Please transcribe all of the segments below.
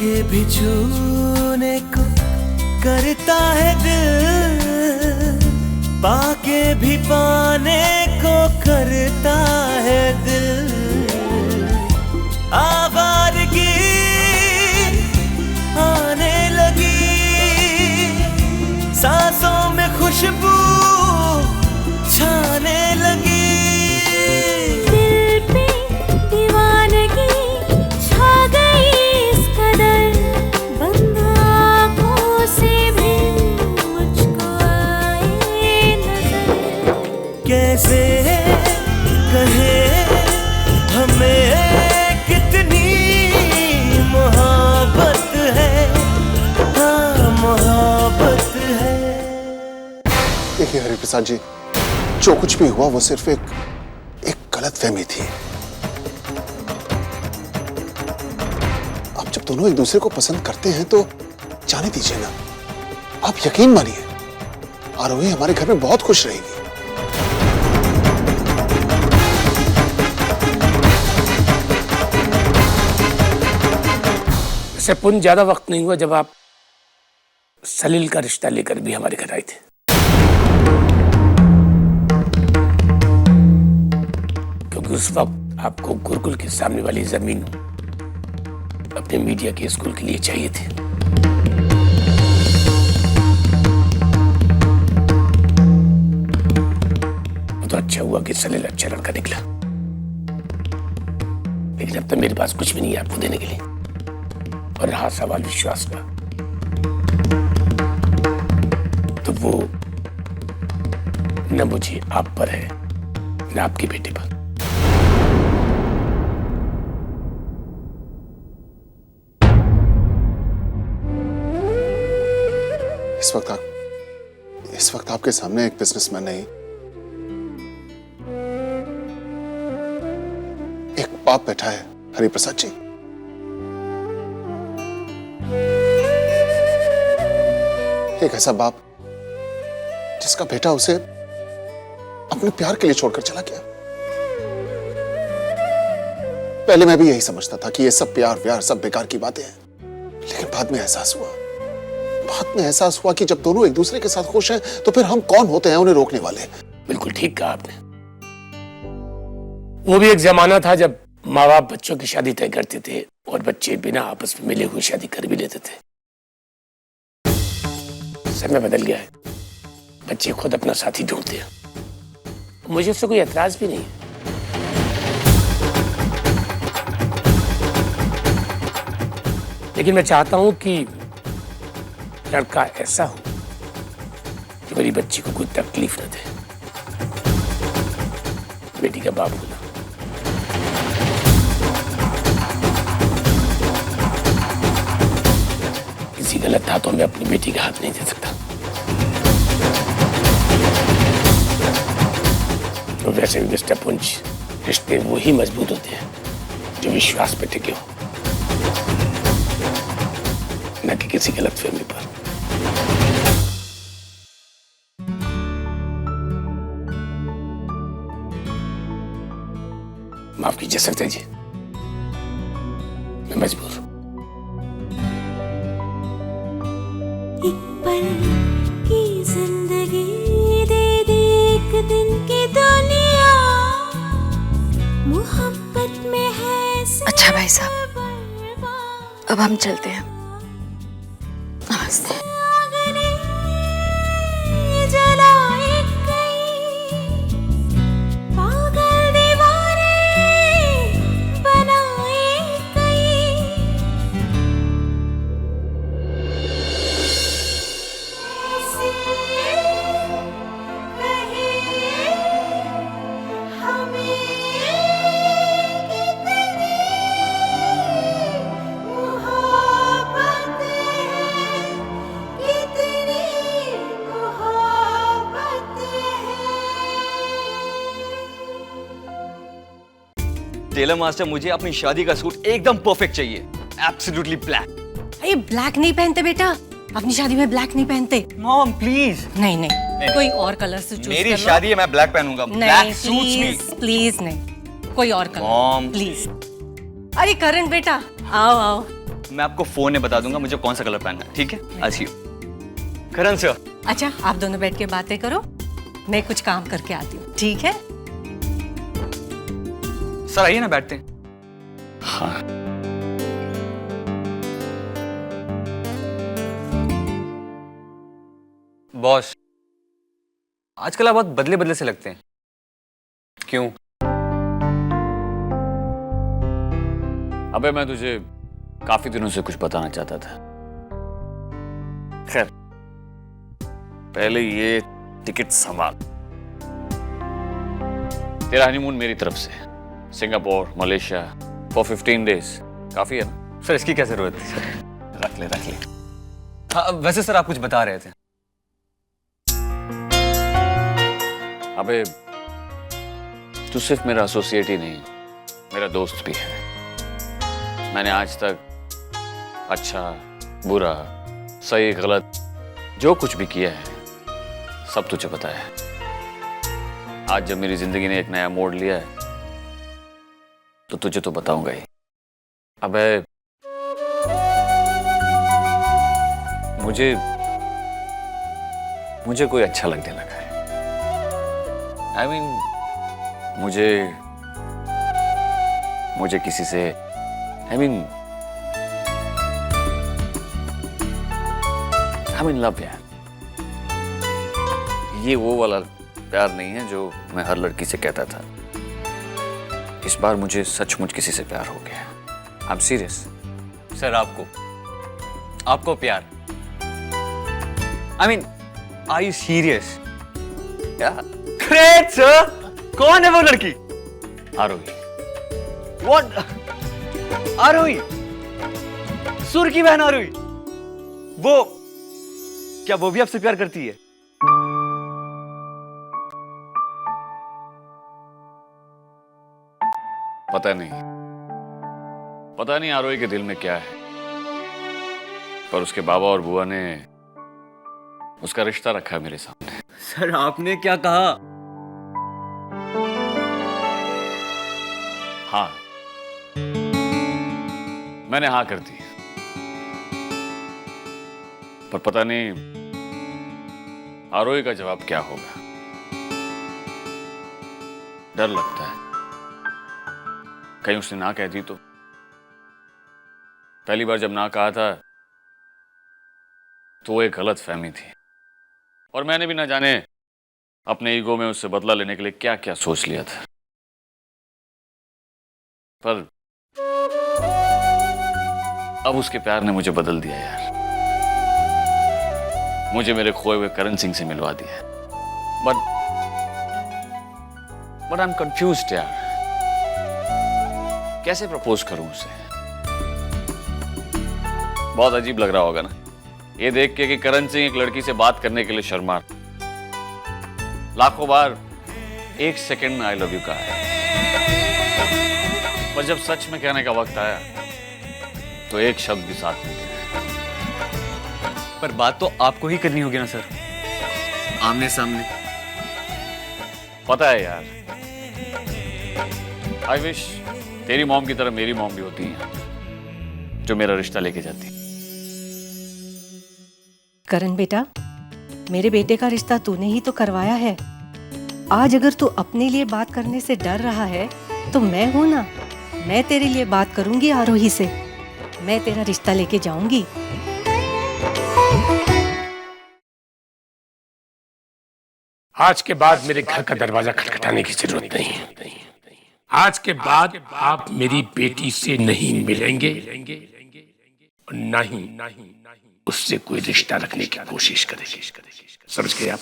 के भी छूने को करता है दिल, पाके भी पाने को करता है दिल। आवारगी आने लगी, सांसों में खुशबू छाने लगी। दिल पे दीवानगी छा गई इस कदर, बंद आँखों से भी मुझको आए नजर। कैसे कहे हमें कितनी मोहब्बत है, हाँ मोहब्बत है। देखिए हरिप्रसाद जी, जो कुछ भी हुआ वो सिर्फ एक गलतफहमी थी। अब जब दोनों एक दूसरे को पसंद करते हैं तो जाने दीजिए ना। आप यकीन मानिए, आरोही हमारे घर में बहुत खुश रहेगी। इससे पुन ज्यादा वक्त नहीं हुआ जब आप सलील का रिश्ता लेकर भी हमारे घर आए थे। क्योंकि उस वक्त आपको गुरुकुल के सामने वाली जमीन अपने मीडिया के स्कूल के लिए चाहिए थी। तो अच्छा हुआ कि सलील अच्छा लड़का निकला, लेकिन अब तक मेरे पास कुछ भी नहीं है आपको देने के लिए। और रहा सवाल विश्वास का, तो वो न मुझे आप पर है न आपके बेटे पर। इस वक्त आपके सामने एक बिजनेसमैन नहीं, एक बाप बैठा है हरिप्रसाद जी। एक ऐसा बाप जिसका बेटा उसे अपने प्यार के लिए छोड़कर चला गया। पहले मैं भी यही समझता था कि ये सब प्यार व्यार सब बेकार की बातें हैं, लेकिन बाद में एहसास हुआ कि जब दोनों एक दूसरे के साथ खुश हैं तो फिर हम कौन होते हैं उन्हें रोकने वाले। बिल्कुल ठीक कहा आपने। वो भी एक जमाना था जब माँ बाप बच्चों की शादी तय करते थे और बच्चे बिना आपस में मिले हुए शादी कर भी लेते थे। समय बदल गया है, बच्चे खुद अपना साथी ढूंढते हैं। मुझे उससे कोई एतराज भी नहीं है, लेकिन मैं चाहता हूं कि लड़का ऐसा हो कि मेरी बच्ची को कोई तकलीफ न दे। बेटी का बाप होना किसी गलत हाथों में अपनी बेटी का हाथ नहीं दे सकता। तो वैसे भी मिस्टर पुंज, रिश्ते वो ही मजबूत होते हैं जो विश्वास पे टिके हो, न कि किसी गलतफहमी पर। माफ कीजिए सकते जी, मैं मजबूर हूं। एक पल की जिंदगी दे दे एक दिन की दुनिया, मोहब्बत में है। अच्छा भाई साहब, अब हम चलते हैं। नमस्ते। टेलर मास्टर, मुझे अपनी शादी का सूट एकदम परफेक्ट चाहिए, एब्सोल्युटली ब्लैक। अरे ब्लैक नहीं पहनते बेटा, अपनी शादी में ब्लैक नहीं पहनते। Mom please. नहीं नहीं, कोई और कलर से चूज कर लो। मेरी शादी है, मैं ब्लैक पहनूंगा। Black suits me. प्लीज नहीं, कोई और कलर मॉम प्लीज। अरे करण बेटा, आओ आओ। मैं आपको फोन में बता दूंगा मुझे कौन सा कलर पहनना है, ठीक है? आज ही करण सर। अच्छा, आप दोनों बैठ के बातें करो, मैं कुछ काम करके आती हूँ, ठीक है? सर आइए ना, बैठते हैं। हाँ। बॉस, आजकल आप बहुत बदले बदले से लगते हैं। क्यों? अबे मैं तुझे काफी दिनों से कुछ बताना चाहता था। खैर, पहले ये टिकट संभाल। तेरा हनीमून मेरी तरफ से, सिंगापुर, मलेशिया फॉर 15 डेज काफी है ना? सर इसकी क्या जरूरत है? रख ले रख ले। हाँ, वैसे सर आप कुछ बता रहे थे। अबे तू सिर्फ मेरा एसोसिएट ही नहीं, मेरा दोस्त भी है। मैंने आज तक अच्छा, बुरा, सही, गलत जो कुछ भी किया है सब तुझे बताया है। आज जब मेरी जिंदगी ने एक नया मोड़ लिया है तो तुझे तो बताऊंगा ही। अबे मुझे कोई अच्छा लगने लगा है। I mean, मुझे किसी से I'm in love यार। ये वो वाला प्यार नहीं है जो मैं हर लड़की से कहता था। इस बार मुझे सचमुच किसी से प्यार हो गया। I'm serious। सर आपको प्यार? I mean, are you serious? Yeah। Great sir. कौन है वो लड़की? आरोही। What? आरोही? सुर की बहन आरोही? क्या वो भी आपसे प्यार करती है? पता नहीं आरोही के दिल में क्या है, पर उसके बाबा और बुआ ने उसका रिश्ता रखा है मेरे सामने। सर आपने क्या कहा? हाँ, मैंने हाँ कर दी, पर पता नहीं आरोही का जवाब क्या होगा। डर लगता है कहीं उसने ना कह दी तो। पहली बार जब ना कहा था तो वो एक गलत फहमी थी, और मैंने भी ना जाने अपने ईगो में उससे बदला लेने के लिए क्या क्या सोच लिया था। पर अब उसके प्यार ने मुझे बदल दिया यार। मुझे मेरे खोए हुए करण सिंह से मिलवा दिया। बट आई एम कंफ्यूज्ड यार, कैसे प्रपोज करूं उसे? बहुत अजीब लग रहा होगा ना ये देख के कि करण सिंह एक लड़की से बात करने के लिए शर्मा। लाखों बार एक सेकंड में आई लव यू कहा है, पर जब सच में कहने का वक्त आया तो एक शब्द भी साथ नहीं दिया। पर बात तो आपको ही करनी होगी ना सर, आमने सामने। पता है यार, आई विश तेरी मॉम की तरह मेरी मॉम भी होती है जो मेरा रिश्ता लेके जाती। करण बेटा, मेरे बेटे का रिश्ता तूने ही तो करवाया है। आज अगर तू अपने लिए बात करने से डर रहा है तो मैं हूं ना, मैं तेरे लिए बात करूंगी आरोही से। मैं तेरा रिश्ता लेके जाऊंगी। आज के बाद मेरे घर का दरवाजा खटखटाने की जरूरत नहीं है। आज के बाद आप मेरी बेटी से नहीं मिलेंगे और नहीं उससे कोई रिश्ता रखने की कोशिश करेंगे। समझ गए आप?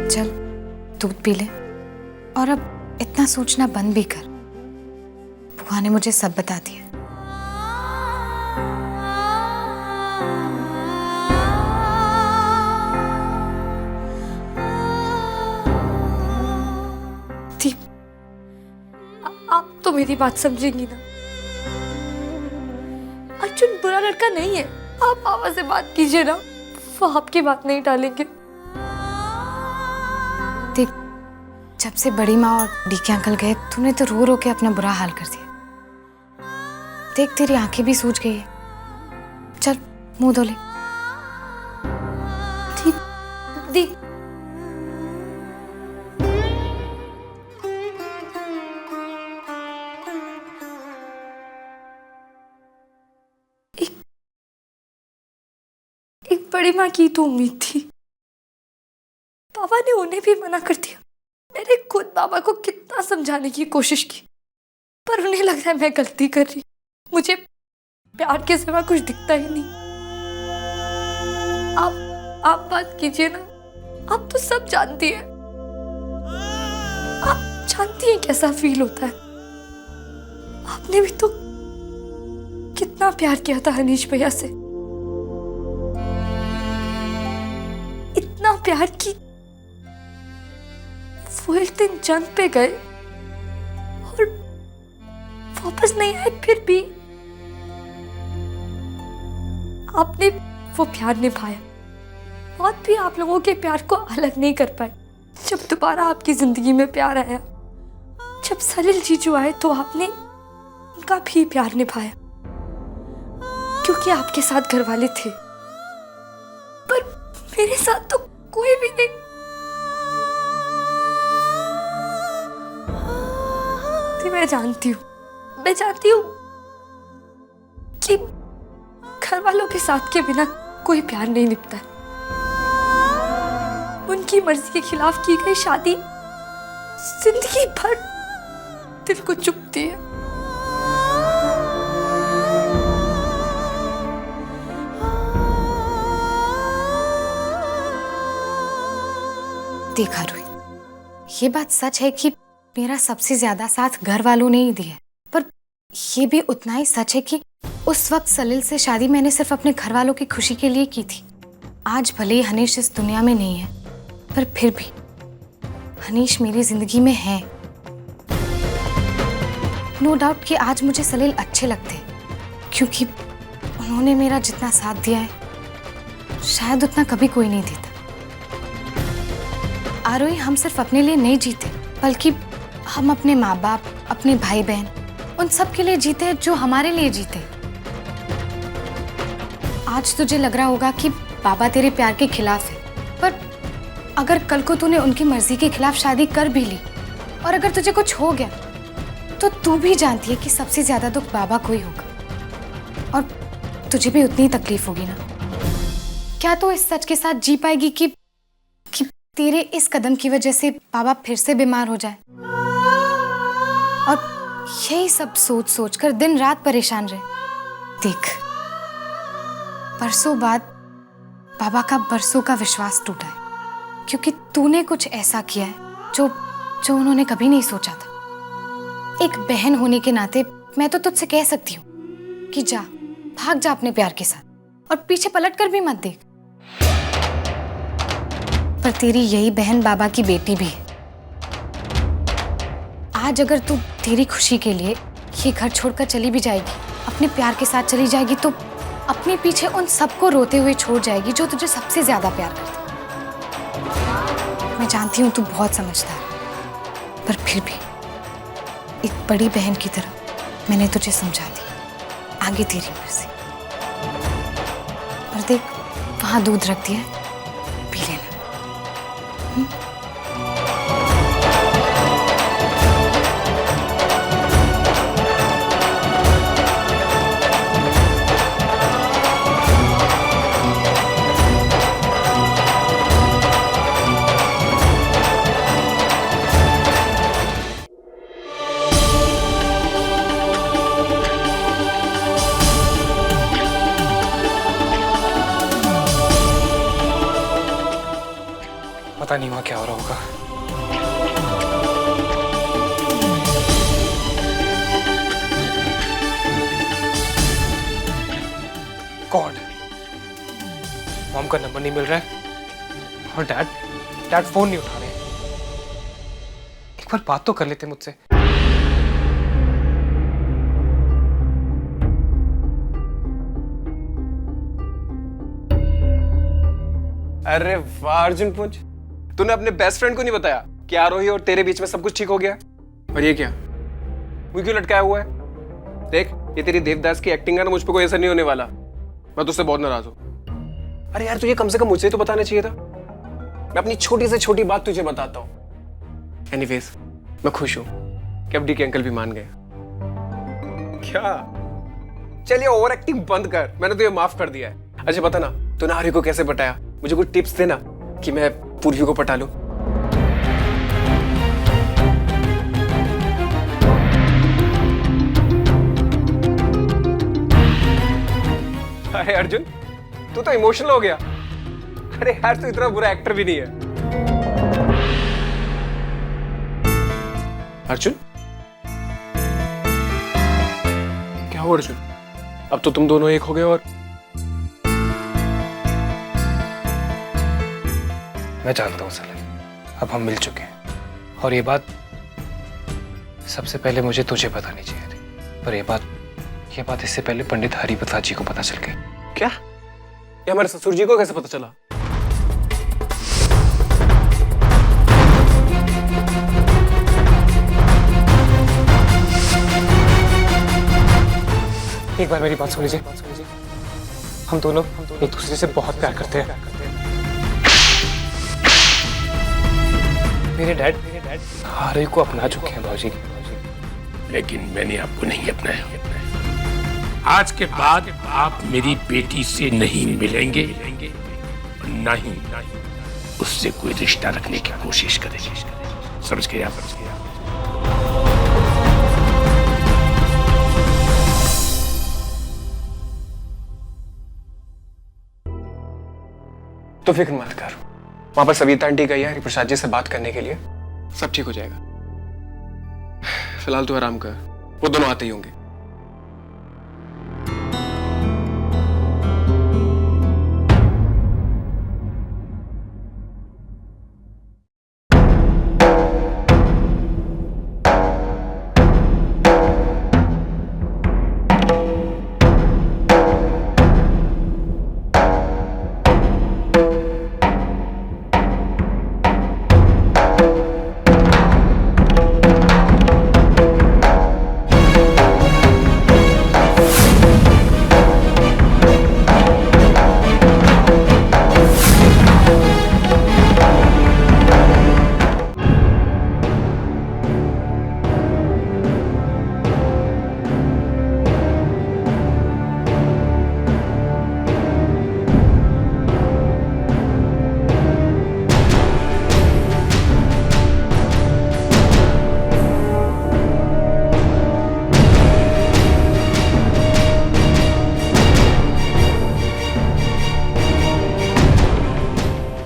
चल दूध पी ले, और अब इतना सोचना बंद भी कर। बुआ ने मुझे सब बता दिया। तो मेरी बात समझेंगी ना। अर्जुन बुरा लड़का नहीं है, आप पापा से बात कीजिए ना, वो आपकी बात नहीं टालेंगे। देख, जब से बड़ी माँ और डीके अंकल गए तूने तो रो रो के अपना बुरा हाल कर दिया। देख तेरी आंखें भी सूज गई है, चल मुंह धो ले। ठीक दी। एक बड़ी माँ की तो उम्मीद थी, पापा ने उन्हें भी मना कर दिया। मैंने खुद पापा को कितना समझाने की कोशिश की, पर उन्हें लग रहा है मैं गलती कर रही, मुझे प्यार के सिवा कुछ दिखता ही नहीं। आप बात कीजिए ना, आप तो सब जानती हैं, आप जानती हैं कैसा फील होता है। आपने भी तो कितना प्यार किया था हनीश भैया से, इतना प्यार की वो एक दिन जंग पे गए और वापस नहीं आए, फिर भी आपने वो प्यार निभाया। मौत भी आप लोगों के प्यार को अलग नहीं कर पाई। जब दोबारा आपकी जिंदगी में प्यार आया, जब सलिल जीजू आए, तो आपने उनका भी प्यार निभाया, क्योंकि आपके साथ घर वाले थे, पर मेरे साथ तो कोई भी नहीं। मैं जानती हूँ कि घर वालों के साथ के बिना कोई प्यार नहीं निभता है। उनकी मर्जी के खिलाफ की गई शादी जिंदगी भर दिल को चुभती है। देखा रोई, ये बात सच है कि मेरा सबसे ज्यादा साथ घर वालों ने ही दिया, पर ये भी उतना ही सच है कि उस वक्त सलिल से शादी मैंने सिर्फ अपने घर वालों की खुशी के लिए की थी। आज भले ही हनीश इस दुनिया में नहीं है, पर फिर भी हनीश मेरी जिंदगी में है। नो डाउट कि आज मुझे सलिल अच्छे लगते हैं, क्योंकि उन्होंने मेरा जितना साथ दिया है शायद उतना कभी कोई नहीं देता। आरोही, हम सिर्फ अपने लिए नहीं जीते, बल्कि हम अपने माँ बाप, अपने भाई बहन, उन सब के लिए जीते हैं जो हमारे लिए जीते। आज तुझे लग रहा होगा कि बाबा तेरे प्यार के खिलाफ है, पर अगर कल को तूने उनकी मर्जी के खिलाफ शादी कर भी ली और अगर तुझे कुछ हो गया, तो तू भी जानती है कि सबसे ज्यादा दुख बाबा को ही होगा और तुझे भी उतनी तकलीफ होगी ना। क्या तू इस सच के साथ जी पाएगी कि तेरे इस कदम की वजह से बाबा फिर से बीमार हो जाए और यही सब सोच सोच कर दिन रात परेशान रहे? देख, बरसों बाद बाबा का बरसों का विश्वास टूटा है, क्योंकि तूने कुछ ऐसा किया है जो उन्होंने कभी नहीं सोचा था। एक बहन होने के नाते मैं तो तुझसे कह सकती हूँ कि जा, भाग जा अपने प्यार के साथ और पीछे पलट कर भी मत देख। पर तेरी यही बहन बाबा की बेटी भी है। आज अगर तू तेरी खुशी के लिए ये घर छोड़कर चली भी जाएगी, अपने प्यार के साथ चली जाएगी, तो अपने पीछे उन सबको रोते हुए छोड़ जाएगी जो तुझे सबसे ज्यादा प्यार करते। मैं जानती हूँ तू बहुत समझदार है, पर फिर भी एक बड़ी बहन की तरह मैंने तुझे समझा दी। आगे तेरी मर्जी। पर देख, वहां दूध रख दिया है, पी लेना। पता नहीं वहां क्या हो रहा होगा। कौन? मॉम का नंबर नहीं मिल रहा है और डैड फोन नहीं उठा रहे। एक बार बात तो कर लेते मुझसे। अरे वाह अर्जुन पुंज, तूने अपने बेस्ट फ्रेंड को नहीं बताया कि आरोही और तेरे बीच में सब कुछ ठीक हो गया? और ये क्या, वो क्यों लटकाया हुआ है? देख, ये तेरी देवदास की एक्टिंग है ना, मुझ पे कोई असर नहीं होने वाला। मैं तुझसे बहुत नाराज हूं। अरे यार, तुझे कम से कम मुझसे तो बताना चाहिए था। मैं अपनी छोटी से छोटी बात तुझे बताता हूं। एनीवेज, मैं खुश हूं कि अब डी के अंकल भी मान गए। क्या? चलिए ओवर एक्टिंग बंद कर, मैंने तुझे माफ कर दिया है। अच्छा बता ना, तूने आर्य को कैसे पटाया? मुझे कुछ टिप्स देना कि मैं पूर्वी को पटा लूं। अरे अर्जुन, तू तो इमोशनल हो गया। अरे यार, तू इतना बुरा एक्टर भी नहीं है। अर्जुन, क्या हुआ अर्जुन? अब तो तुम दोनों एक हो गए। और मैं जानता हूं सलील, अब हम मिल चुके हैं और ये बात सबसे पहले मुझे तुझे बतानी चाहिए थी, पर ये बात इससे पहले पंडित हरिप्रसाद जी को पता चल गई। क्या? ये हमारे ससुर जी को कैसे पता चला? एक बार मेरी बात सुन लीजिए। हम दोनों एक दूसरे से बहुत प्यार करते हैं। मेरे डैड आरोही को अपना चुके हैं भाजी, लेकिन मैंने आपको नहीं अपनाया। आज के बाद आप मेरी बेटी से नहीं मिलेंगे, ना ही उससे कोई रिश्ता रखने की कोशिश करेंगे। समझ गए आप? तो फिक्र मत कर, वहां पर सविता आंटी गई है हरिप्रसाद जी से बात करने के लिए, सब ठीक हो जाएगा। फिलहाल तू आराम कर, वो दोनों आते ही होंगे।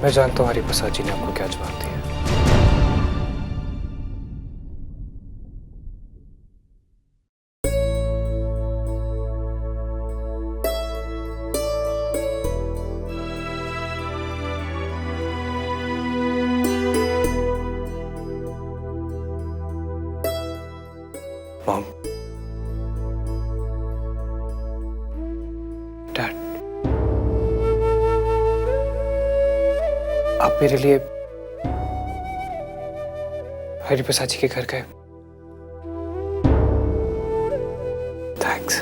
मैं जानता हूँ हरिप्रसाद जी ने आपको क्या जवाब दिया। मॉम, डैड, आप मेरे लिए हरिप्रसाद जी के घर गए। थैंक्स।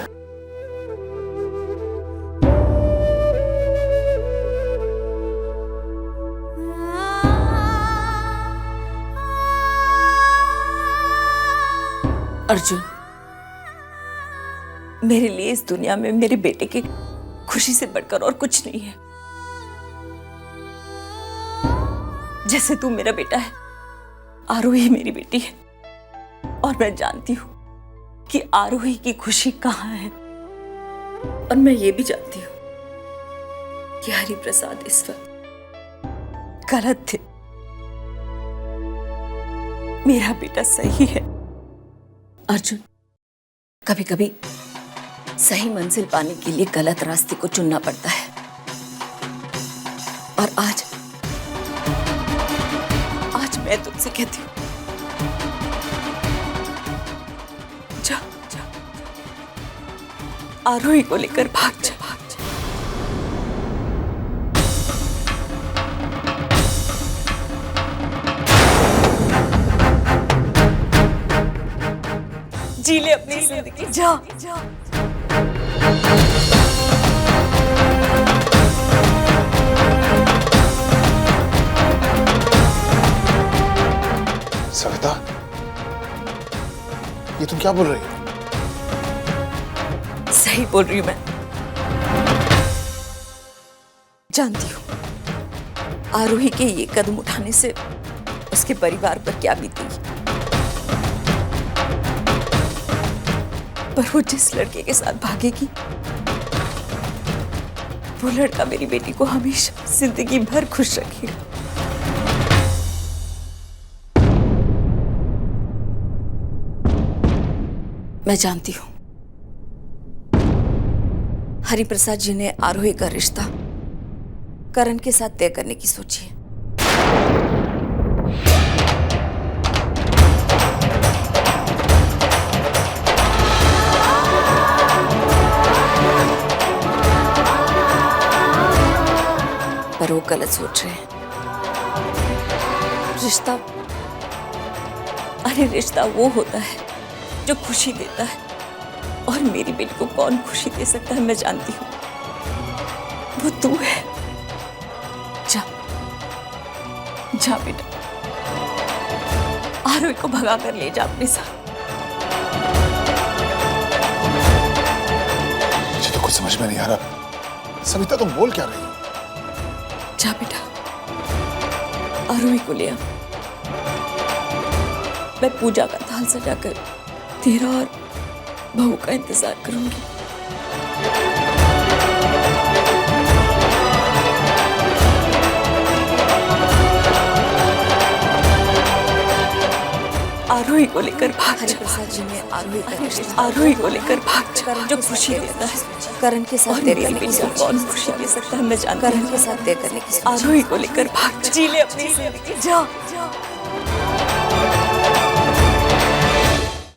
अर्जुन, मेरे लिए इस दुनिया में मेरे बेटे की खुशी से बढ़कर और कुछ नहीं है। जैसे तू मेरा बेटा है, आरोही मेरी बेटी है, और मैं जानती हूं कि आरोही की खुशी कहां है। और मैं ये भी जानती हूं कि हरिप्रसाद इस वक्त गलत थे, मेरा बेटा सही है। अर्जुन, कभी कभी सही मंजिल पाने के लिए गलत रास्ते को चुनना पड़ता है, और आज मैं तुमसे कहती हूँ, जा आरोही को लेकर भाग जा। जी ले अपनी जिंदगी, जा। सविता, ये तुम क्या बोल रही हो? सही बोल रही हूं मैं। जानती हूँ आरोही के ये कदम उठाने से उसके परिवार पर क्या बीतेगी, पर वो जिस लड़के के साथ भागेगी वो लड़का मेरी बेटी को हमेशा जिंदगी भर खुश रखेगा। मैं जानती हूं हरिप्रसाद जी ने आरोही का रिश्ता करण के साथ तय करने की सोची है। पर वो गलत सोच रहे हैं। रिश्ता वो होता है जो खुशी देता है, और मेरी बेटी को कौन खुशी दे सकता है मैं जानती हूँ, वो तू है। जा जा बेटा, आरोही को भगा कर ले जा अपने साथ। मुझे तो कुछ समझ में नहीं आ रहा। सविता तुम बोल क्या रही हो? जा बेटा, आरोही को ले आ। मैं पूजा का थाल सजाकर तेरा और बहू का इंतजार करूंगी। आरोही को लेकर भाग जा। प्रसाद जी ने आरोही को लेकर भाग जा, जो खुशी देता है। करण के साथ तय करने की कौन खुशी दे सकता है मैं जानती हूं। करण के साथ तय करने की आरोही को लेकर भाग जा। जी ले अपनी जिंदगी, जा।